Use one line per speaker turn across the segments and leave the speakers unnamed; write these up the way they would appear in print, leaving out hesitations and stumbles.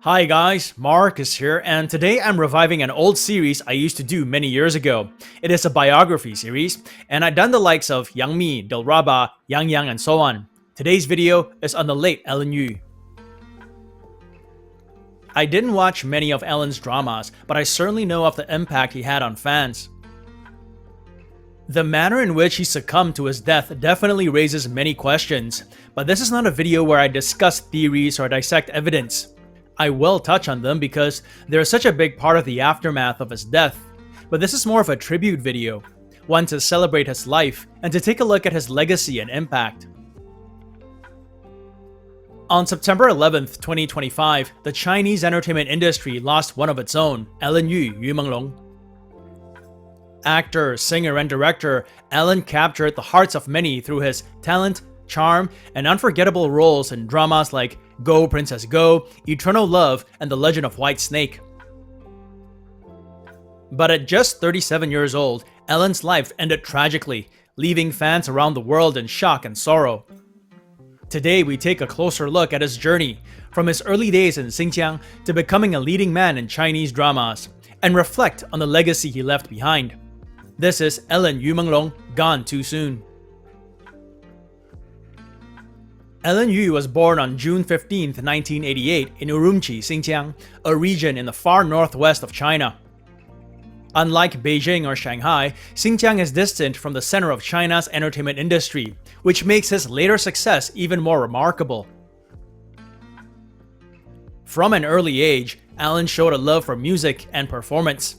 Hi guys, Marcus here, and today I'm reviving an old series I used to do many years ago. It is a biography series, and I've done the likes of Yang Mi, Dilraba, Yang Yang, and so on. Today's video is on the late Ellen Yu. I didn't watch many of Ellen's dramas, but I certainly know of the impact he had on fans. The manner in which he succumbed to his death definitely raises many questions, but this is not a video where I discuss theories or dissect evidence. I will touch on them because they're such a big part of the aftermath of his death, but this is more of a tribute video, one to celebrate his life and to take a look at his legacy and impact. On September 11th, 2025, the Chinese entertainment industry lost one of its own, Ellen Yu, Menglong. Actor, singer, and director, Ellen captured the hearts of many through his talent, charm, and unforgettable roles in dramas like Go Princess Go, Eternal Love, and The Legend of White Snake. But at just 37 years old, Ellen's life ended tragically, leaving fans around the world in shock and sorrow. Today we take a closer look at his journey, from his early days in Xinjiang to becoming a leading man in Chinese dramas, and reflect on the legacy he left behind. This is Ellen Yu Menglong, Gone Too Soon. Ellen Yu was born on June 15, 1988 in Urumqi, Xinjiang, a region in the far northwest of China. Unlike Beijing or Shanghai, Xinjiang is distant from the center of China's entertainment industry, which makes his later success even more remarkable. From an early age, Ellen showed a love for music and performance.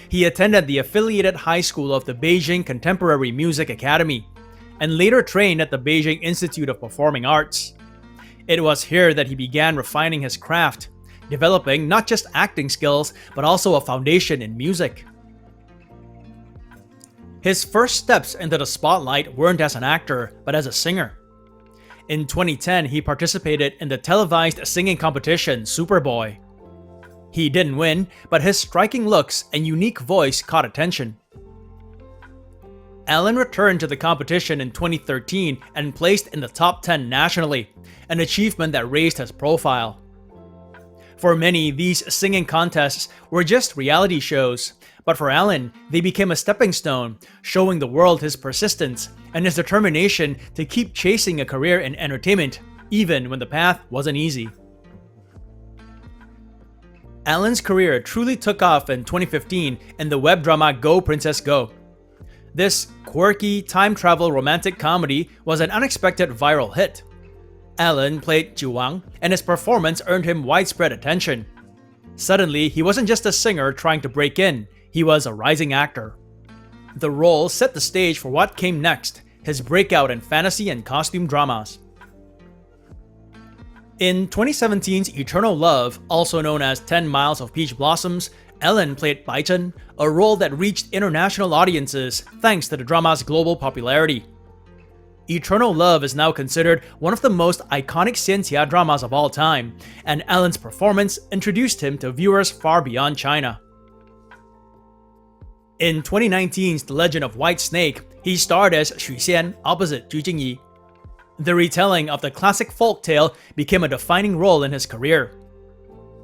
He attended the affiliated high school of the Beijing Contemporary Music Academy, and later trained at the Beijing Institute of Performing Arts. It was here that he began refining his craft, developing not just acting skills, but also a foundation in music. His first steps into the spotlight weren't as an actor, but as a singer. In 2010, he participated in the televised singing competition Superboy. He didn't win, but his striking looks and unique voice caught attention. Ellen returned to the competition in 2013 and placed in the top 10 nationally, an achievement that raised his profile. For many, these singing contests were just reality shows, but for Ellen, they became a stepping stone, showing the world his persistence and his determination to keep chasing a career in entertainment, even when the path wasn't easy. Ellen's career truly took off in 2015 in the web drama Go Princess Go. This quirky, time-travel romantic comedy was an unexpected viral hit. Ellen played Jiwang, and his performance earned him widespread attention. Suddenly, he wasn't just a singer trying to break in, he was a rising actor. The role set the stage for what came next, his breakout in fantasy and costume dramas. In 2017's Eternal Love, also known as 10 Miles of Peach Blossoms, Ellen played Bai Chen, a role that reached international audiences thanks to the drama's global popularity. Eternal Love is now considered one of the most iconic xianxia dramas of all time, and Ellen's performance introduced him to viewers far beyond China. In 2019's The Legend of White Snake, he starred as Xu Xian opposite Zhu Jingyi. The retelling of the classic folktale became a defining role in his career.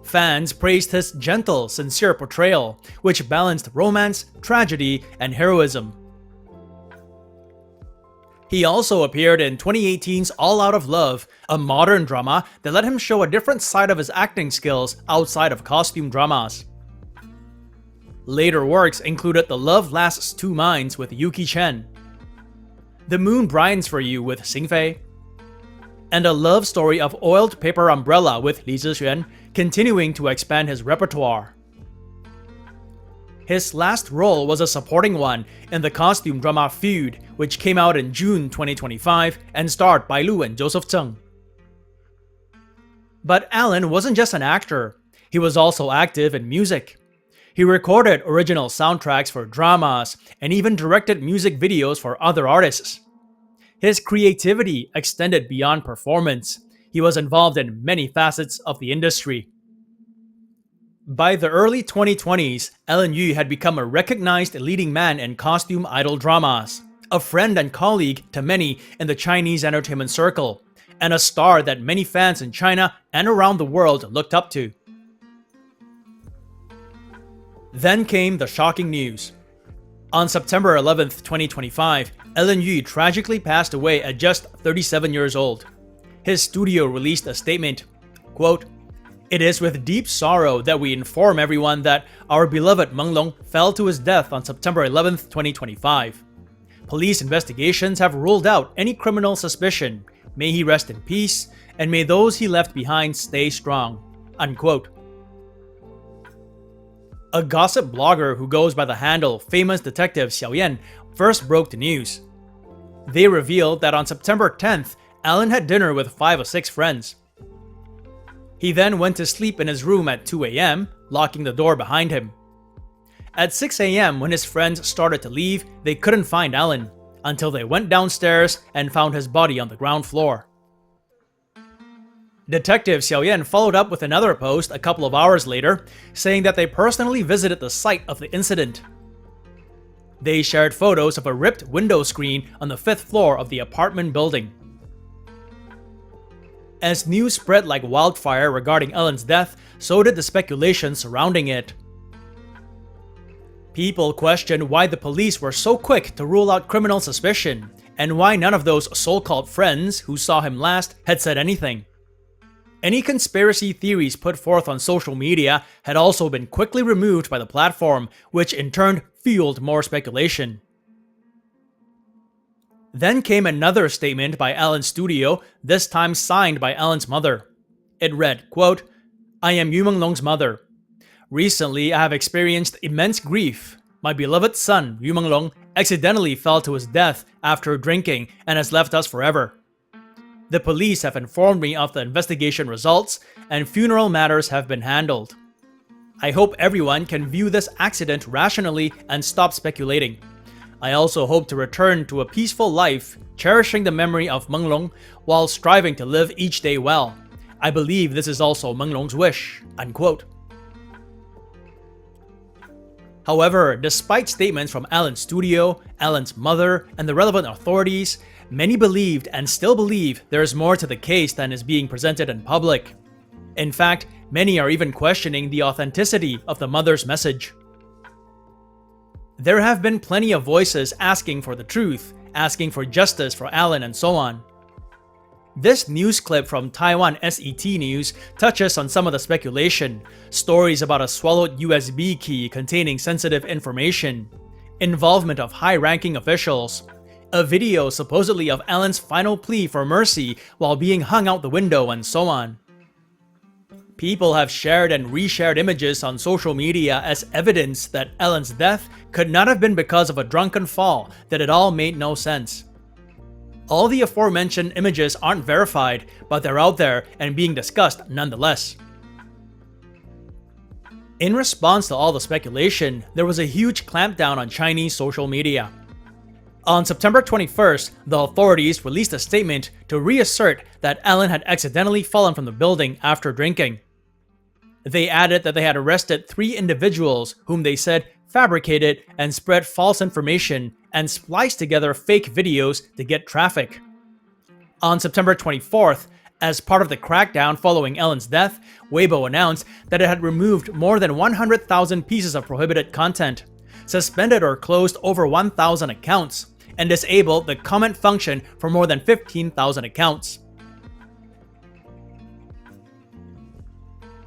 Fans praised his gentle, sincere portrayal, which balanced romance, tragedy, and heroism. He also appeared in 2018's All Out of Love, a modern drama that let him show a different side of his acting skills outside of costume dramas. Later works included The Love Lasts Two Minds with Yuki Chen, The Moon Brines for You with Xing Fei, and a love story of Oiled Paper Umbrella with Li Zixuan, continuing to expand his repertoire. His last role was a supporting one in the costume drama Feud, which came out in June 2025 and starred Bai Lu and Joseph Tseng. But Ellen wasn't just an actor, he was also active in music. He recorded original soundtracks for dramas and even directed music videos for other artists. His creativity extended beyond performance. He was involved in many facets of the industry. By the early 2020s, Ellen Yu had become a recognized leading man in costume idol dramas, a friend and colleague to many in the Chinese entertainment circle, and a star that many fans in China and around the world looked up to. Then came the shocking news. On September 11th, 2025, Ellen Yu tragically passed away at just 37 years old. His studio released a statement, quote, "It is with deep sorrow that we inform everyone that our beloved Menglong fell to his death on September 11th, 2025. Police investigations have ruled out any criminal suspicion. May he rest in peace, and may those he left behind stay strong." Unquote. A gossip blogger who goes by the handle Famous Detective Xiaoyan first broke the news. They revealed that on September 10th, Alan had dinner with 5 or 6 friends. He then went to sleep in his room at 2 a.m., locking the door behind him. At 6 a.m., when his friends started to leave, they couldn't find Alan, until they went downstairs and found his body on the ground floor. Detective Xiaoyan followed up with another post a couple of hours later, saying that they personally visited the site of the incident. They shared photos of a ripped window screen on the 5th floor of the apartment building. As news spread like wildfire regarding Ellen's death, so did the speculation surrounding it. People questioned why the police were so quick to rule out criminal suspicion, and why none of those so-called friends who saw him last had said anything. Any conspiracy theories put forth on social media had also been quickly removed by the platform, which in turn fueled more speculation. Then came another statement by Alan's studio, this time signed by Alan's mother. It read, quote, "I am Yu Menglong's mother. Recently, I have experienced immense grief. My beloved son, Yu Menglong, accidentally fell to his death after drinking and has left us forever. The police have informed me of the investigation results, and funeral matters have been handled. I hope everyone can view this accident rationally and stop speculating. I also hope to return to a peaceful life, cherishing the memory of Menglong while striving to live each day well. I believe this is also Menglong's wish." Unquote. However, despite statements from Alan's studio, Alan's mother, and the relevant authorities, many believed and still believe there is more to the case than is being presented in public. In fact, many are even questioning the authenticity of the mother's message. There have been plenty of voices asking for the truth, asking for justice for Alan, and so on. This news clip from Taiwan SET News touches on some of the speculation, stories about a swallowed USB key containing sensitive information, involvement of high-ranking officials, a video supposedly of Alan's final plea for mercy while being hung out the window, and so on. People have shared and reshared images on social media as evidence that Alan's death could not have been because of a drunken fall, that it all made no sense. All the aforementioned images aren't verified, but they're out there and being discussed nonetheless. In response to all the speculation, there was a huge clampdown on Chinese social media. On September 21st, the authorities released a statement to reassert that Alan had accidentally fallen from the building after drinking. They added that they had arrested 3 individuals whom they said fabricated and spread false information and spliced together fake videos to get traffic. On September 24th, as part of the crackdown following Ellen's death, Weibo announced that it had removed more than 100,000 pieces of prohibited content, suspended or closed over 1,000 accounts, and disabled the comment function for more than 15,000 accounts.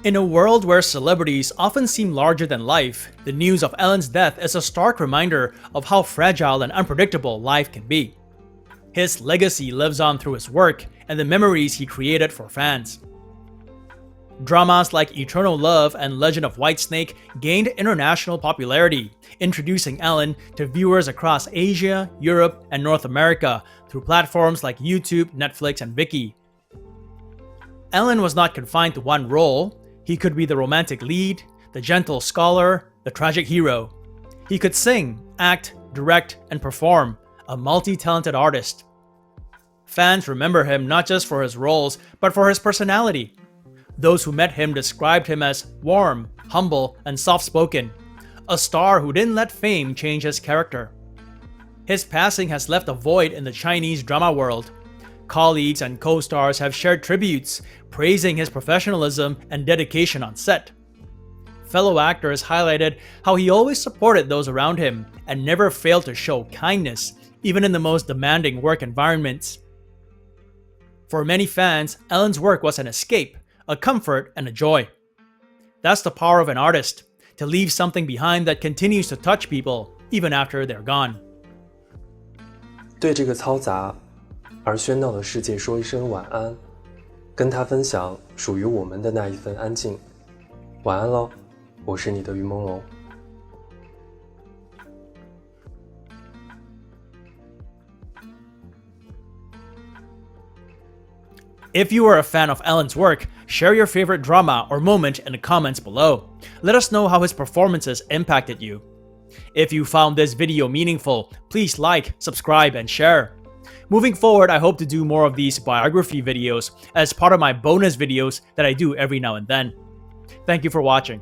In a world where celebrities often seem larger than life, the news of Ellen's death is a stark reminder of how fragile and unpredictable life can be. His legacy lives on through his work and the memories he created for fans. Dramas like Eternal Love and Legend of Whitesnake gained international popularity, introducing Ellen to viewers across Asia, Europe, and North America through platforms like YouTube, Netflix, and Viki. Ellen was not confined to one role. He could be the romantic lead, the gentle scholar, the tragic hero. He could sing, act, direct, and perform, a multi-talented artist. Fans remember him not just for his roles, but for his personality. Those who met him described him as warm, humble, and soft-spoken, a star who didn't let fame change his character. His passing has left a void in the Chinese drama world. Colleagues and co-stars have shared tributes, praising his professionalism and dedication on set. Fellow actors highlighted how he always supported those around him and never failed to show kindness, even in the most demanding work environments. For many fans, Ellen's work was an escape, a comfort, and a joy. That's the power of an artist, to leave something behind that continues to touch people even after they're gone.
对这个嘈杂而喧闹的世界说一声晚安，跟他分享属于我们的那一份安静。晚安喽，我是你的于朦胧。
If you are a fan of Ellen's work, share your favorite drama or moment in the comments below. Let us know how his performances impacted you. If you found this video meaningful, please like, subscribe, and share. Moving forward, I hope to do more of these biography videos as part of my bonus videos that I do every now and then. Thank you for watching.